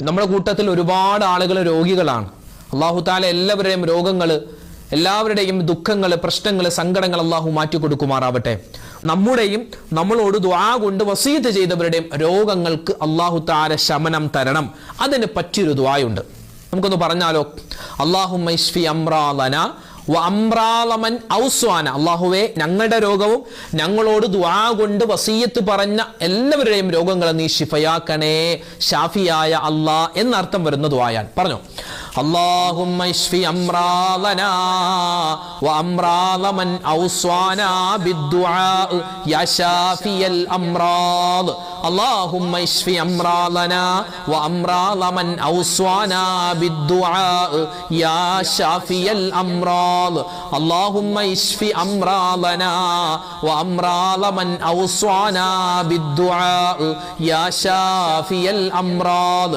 നമ്മുടെ കൂട്ടത്തിൽ ഒരുപാട് ആളുകൾ രോഗികളാണ്. അല്ലാഹു തആല എല്ലാവരുടെയും രോഗങ്ങൾ, എല്ലാവരുടെയും ദുഃഖങ്ങൾ, പ്രശ്നങ്ങൾ, സങ്കടങ്ങൾ അല്ലാഹു മാറ്റി കൊടുക്കുമാറാവട്ടെ. നമ്മുടെയും നമ്മളോട് ദുആ കൊണ്ട് വസീയത്ത് ചെയ്തവരുടെയും രോഗങ്ങൾക്ക് അല്ലാഹു തആല ശമനം തരണം. അതിന് പറ്റിയൊരു ദുആയുണ്ട്, നമുക്കൊന്ന് പറഞ്ഞാലോ? അല്ലാഹുമ്മ ഇശ്ഫി അംറാലനാ വ അംറാലമൻ ഔസ്വാന. അല്ലാഹുവേ, ഞങ്ങളുടെ രോഗവും ഞങ്ങളോട് ദുആ കൊണ്ട് വസീയത്ത് പറഞ്ഞ എല്ലാവരുടെയും രോഗങ്ങൾ നീ ശിഫയാക്കണേ, ഷാഫിയായ അല്ലാ എന്നർത്ഥം വരുന്ന ദുആയാണ്. പറഞ്ഞു, അല്ലാഹുമ്മ ഇശ്ഫി അംറാലനാ വ അംറാലമൻ ഔസ്വാന ബിദ്ദുആ യാ ഷാഫിയൽ അംറാദ്. അല്ലാഹുമ്മ ഇശ്ഫി അംറാലനാ വ അംറാലമൻ ഔസ്വാന ബിദ്ദുആ യാ ഷാഫിയൽ അംറാദ്. اللهم اشف امراضنا وامراض من اوصانا بالدعاء يا شافي الامراض.